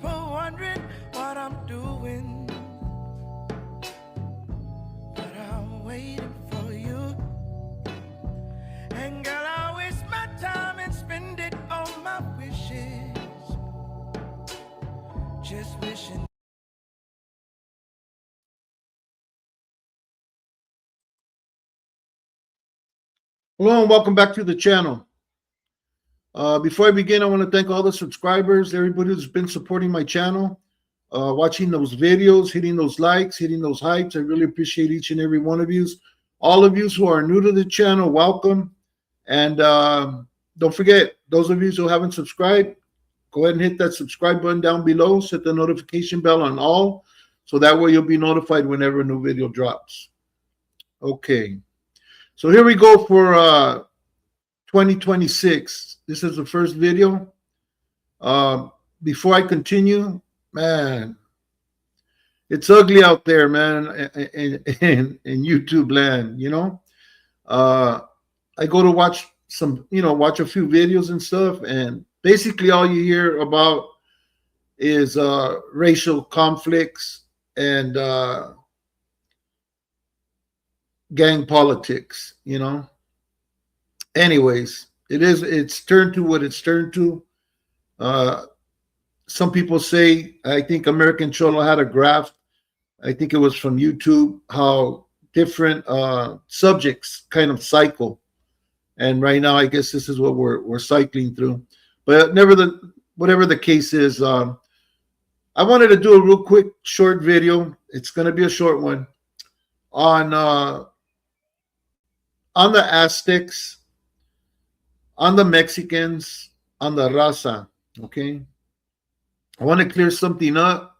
For wondering what I'm doing, but I'm waiting for you. And girl, I waste my time and spend it on my wishes, just wishing. Hello and welcome back to the channel. Before I begin, I want to thank all the subscribers, everybody who's been supporting my channel, watching those videos, hitting those likes, hitting those hypes. I really appreciate each and every one of you. All of you who are new to the channel, welcome. And don't forget, those of you who haven't subscribed, go ahead and hit that subscribe button down below. Set the notification bell on all, so that way you'll be notified whenever a new video drops. Okay, so here we go for 2026. This is the first video. Before I continue, man, it's ugly out there, man, in YouTube land, you know. I go to watch watch a few videos and stuff, and basically all you hear about is racial conflicts and gang politics, you know. Anyways, it's turned to what it's turned to. Some people say, I think American Cholo had a graph, I think it was from YouTube, how different subjects kind of cycle. And right now, I guess this is what we're cycling through. But whatever the case is, I wanted to do a real quick short video. It's going to be a short one on the Aztecs, on the Mexicans, on the raza. Okay, I want to clear something up.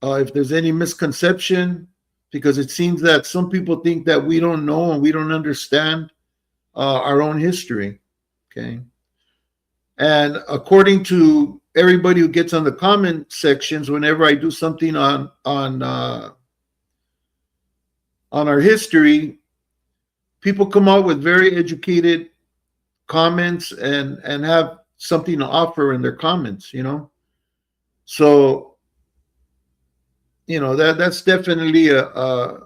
If there's any misconception, because it seems that some people think that we don't know and we don't understand our own history. Okay, and according to everybody who gets on the comment sections, whenever I do something on our history, people come out with very educated comments and have something to offer in their comments, you know. So, you know, that's definitely a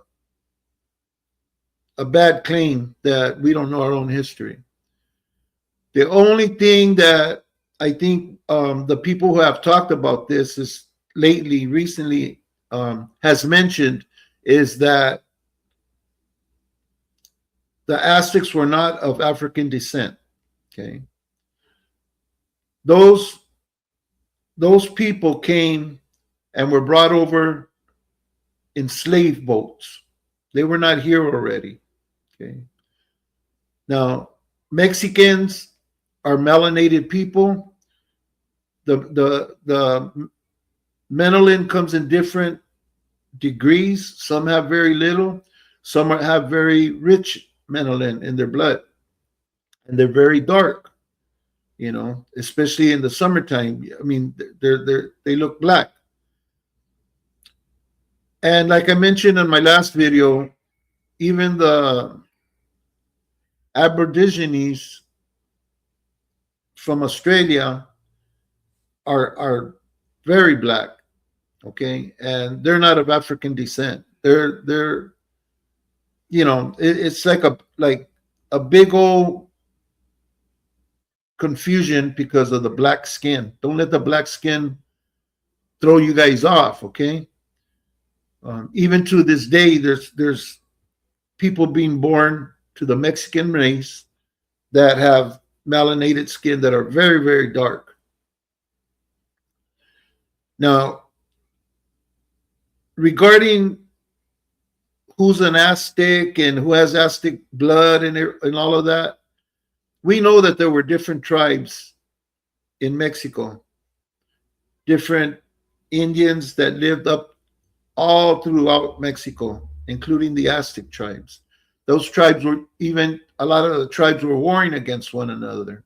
bad claim that we don't know our own history. The only thing that I think the people who have talked about this is recently has mentioned is that the Aztecs were not of African descent. Okay, those people came and were brought over in slave boats. They were not here already. Okay, now Mexicans are melanated people. The melanin comes in different degrees. Some have very little. Some have very rich melanin in their blood, and they're very dark. You know, especially in the summertime. I mean, they look black. And like I mentioned in my last video, even the Aborigines from Australia are very black. Okay, and they're not of African descent. They're it's like a big old confusion because of the black skin. Don't let the black skin throw you guys off. Okay, even to this day, there's people being born to the Mexican race that have melanated skin that are very, very dark. Now, regarding who's an Aztec and who has Aztec blood and all of that, we know that there were different tribes in Mexico, different Indians that lived up all throughout Mexico, including the Aztec tribes. Those tribes were a lot of the tribes were warring against one another.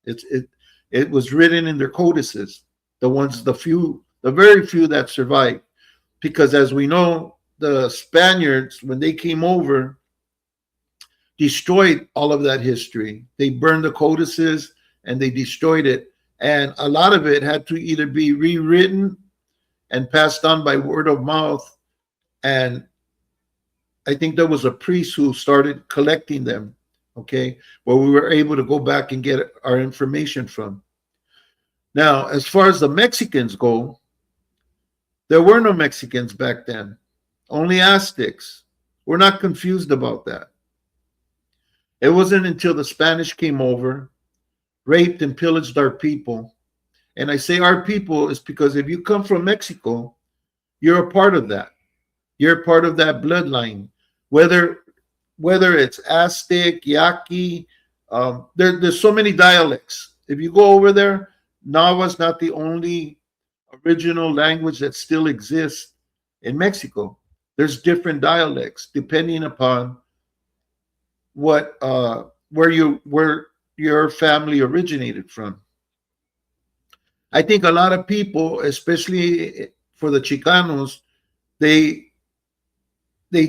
It was written in their codices. The very few that survived, because as we know, the Spaniards, when they came over, destroyed all of that history. They burned the codices and they destroyed it, And a lot of it had to either be rewritten and passed on by word of mouth. And I think there was a priest who started collecting them, okay, where we were able to go back and get our information from. Now, as far as the Mexicans go, there were no Mexicans back then, only Aztecs. We're not confused about that. It wasn't until the Spanish came over, raped and pillaged our people. And I say our people is because if you come from Mexico, you're a part of that. You're a part of that bloodline. Whether it's Aztec, Yaqui, there's so many dialects. If you go over there, Nahua's not the only original language that still exists in Mexico. There's different dialects depending upon what where your family originated from. I think a lot of people, especially for the Chicanos, they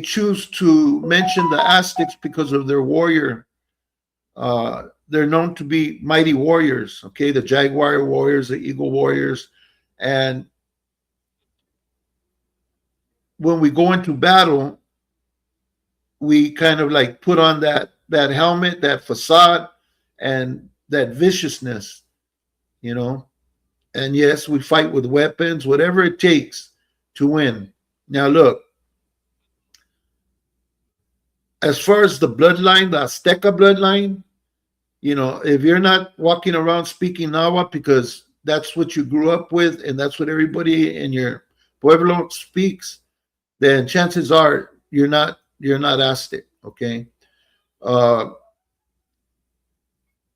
choose to mention the Aztecs because of their warrior. They're known to be mighty warriors. Okay, the Jaguar warriors, the Eagle warriors, and when we go into battle, we kind of like put on that helmet, that facade, and that viciousness, you know. And yes, we fight with weapons, whatever it takes to win. Now, look, as far as the bloodline, the Azteca bloodline, you know, if you're not walking around speaking Nahuatl because that's what you grew up with and that's what everybody in your pueblo speaks, then chances are you're not Aztec. Okay.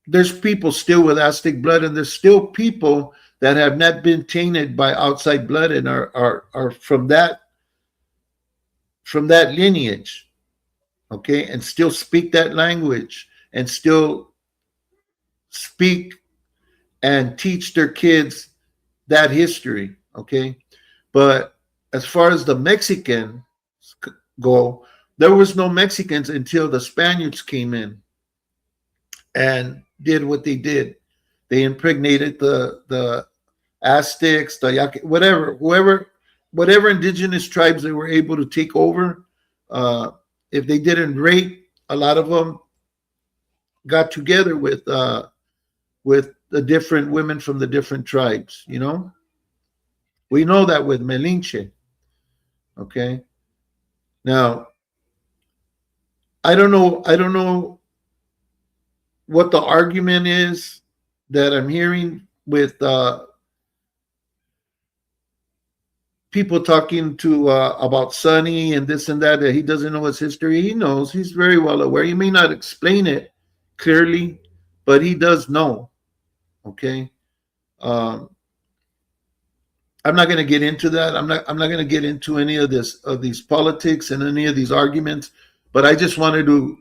There's people still with Aztec blood, and there's still people that have not been tainted by outside blood and are from that lineage, okay, and still speak that language and still speak and teach their kids that history, okay. But as far as the Mexicans go, there was no Mexicans until the Spaniards came in and did what they did. They impregnated the Aztecs, the Yaqui, whatever indigenous tribes they were able to take over. If they didn't rape, a lot of them got together with the different women from the different tribes. You know, we know that with Melinche. Okay, now I don't know what the argument is that I'm hearing with people talking to about Sonny and this and that he doesn't know his history. He knows. He's very well aware. He may not explain it clearly, but he does know. Okay. I'm not going to get into that. I'm not going to get into any of these politics and any of these arguments. But I just wanted to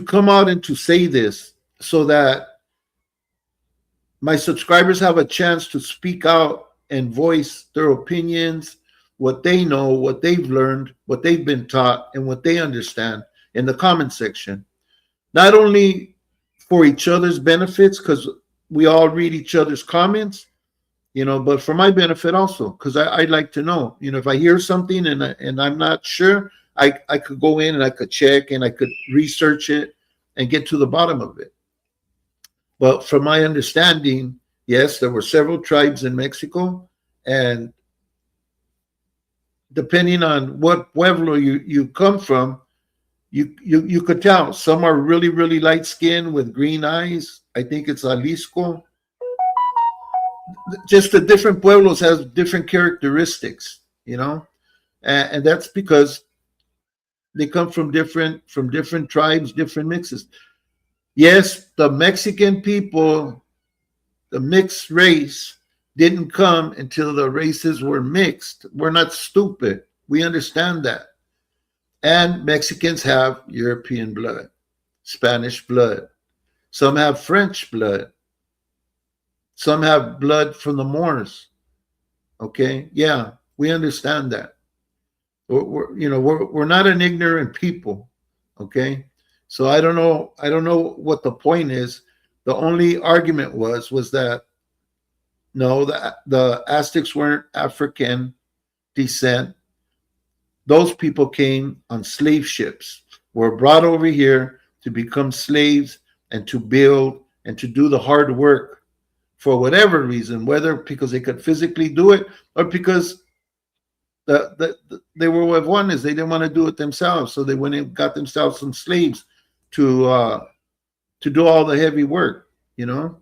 come out and to say this so that my subscribers have a chance to speak out and voice their opinions, what they know, what they've learned, what they've been taught, and what they understand in the comment section. Not only for each other's benefits, because we all read each other's comments, you know, but for my benefit also, because I'd like to know, you know, if I hear something and I'm not sure, I could go in and I could check and I could research it and get to the bottom of it. But from my understanding, yes, there were several tribes in Mexico, and depending on what pueblo you come from, you could tell. Some are really, really light skinned with green eyes. I think it's Jalisco. Just the different pueblos have different characteristics, you know, and that's because they come from different tribes, different mixes. Yes, the Mexican people, the mixed race, didn't come until the races were mixed. We're not stupid. We understand that. And Mexicans have European blood, Spanish blood. Some have French blood. Some have blood from the Moors. Okay, yeah, we understand that. We're not an ignorant people. Okay, so I don't know what the point is, The only argument was that no, the Aztecs weren't African descent. Those people came on slave ships, were brought over here to become slaves and to build and to do the hard work for whatever reason, whether because they could physically do it or because they were with one is they didn't want to do it themselves, so they went and got themselves some slaves to do all the heavy work. You know,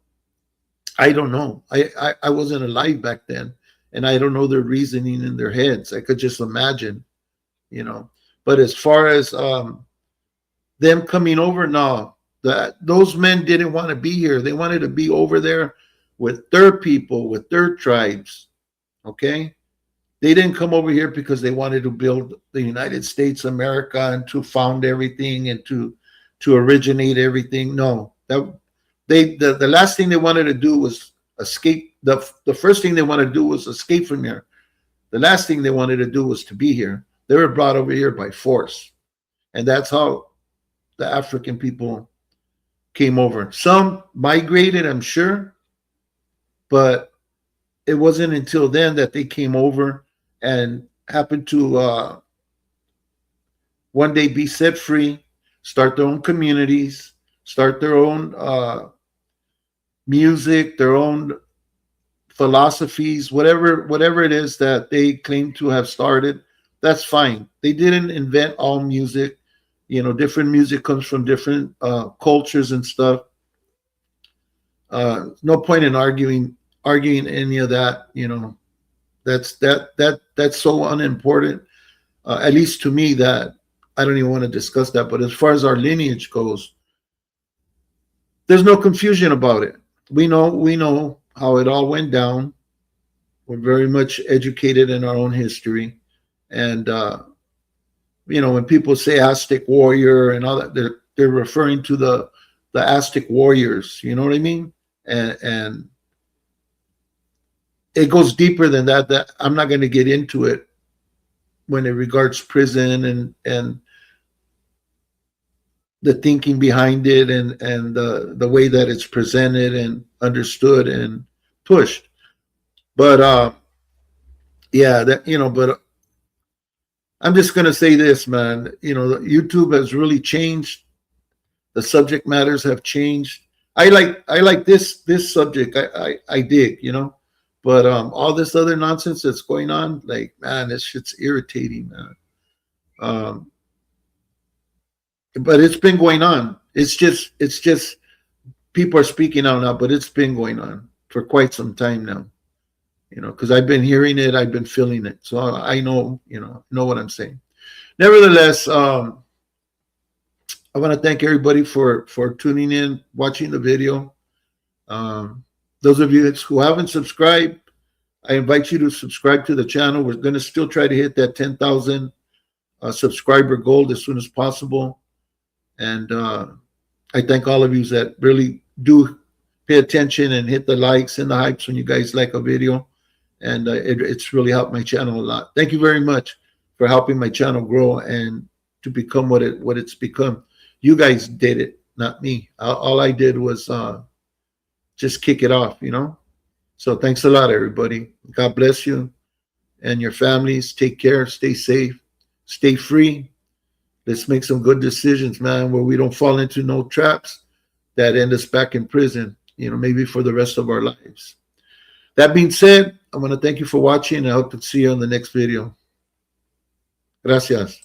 I don't know. I wasn't alive back then, and I don't know their reasoning in their heads. I could just imagine, you know. But as far as them coming over, no, those men didn't want to be here. They wanted to be over there with their people, with their tribes. Okay, they didn't come over here because they wanted to build the United States, America, and to found everything and to originate everything. No, the last thing they wanted to do was escape. The first thing they wanted to do was escape from here. The last thing they wanted to do was to be here. They were brought over here by force, and that's how the African people came over. Some migrated, I'm sure, but it wasn't until then that they came over and happened to one day be set free, start their own communities, start their own music, their own philosophies, whatever it is that they claim to have started. That's fine. They didn't invent all music. You know, different music comes from different cultures and stuff. No point in arguing any of that. You know, that's so unimportant. At least to me, that I don't even want to discuss that. But as far as our lineage goes, there's no confusion about it. We know how it all went down. We're very much educated in our own history, and you know, when people say Aztec warrior and all that, they're referring to the Aztec warriors. You know what I mean? And it goes deeper than that. That I'm not going to get into it when it regards prison and the thinking behind it and the way that it's presented and understood and pushed. But yeah, that, you know, but I'm just going to say this, man. You know, YouTube has really changed. The subject matters have changed. I like this subject. I dig, you know. But all this other nonsense that's going on, like, man, this shit's irritating, man. But it's been going on. It's just people are speaking out now, but it's been going on for quite some time now. You know, because I've been hearing it, I've been feeling it, so I know, you know what I'm saying. Nevertheless, I want to thank everybody for tuning in, watching the video. Those of you who haven't subscribed, I invite you to subscribe to the channel. We're going to still try to hit that 10,000 subscriber goal as soon as possible. And I thank all of you that really do pay attention and hit the likes and the hypes when you guys like a video. And it's really helped my channel a lot. Thank you very much for helping my channel grow and to become what it's become. You guys did it, not me. All I did was just kick it off, you know. So thanks a lot, everybody. God bless you and your families. Take care. Stay safe. Stay free. Let's make some good decisions, man, where we don't fall into no traps that end us back in prison, you know, maybe for the rest of our lives. That being said, I want to thank you for watching. I hope to see you on the next video. Gracias.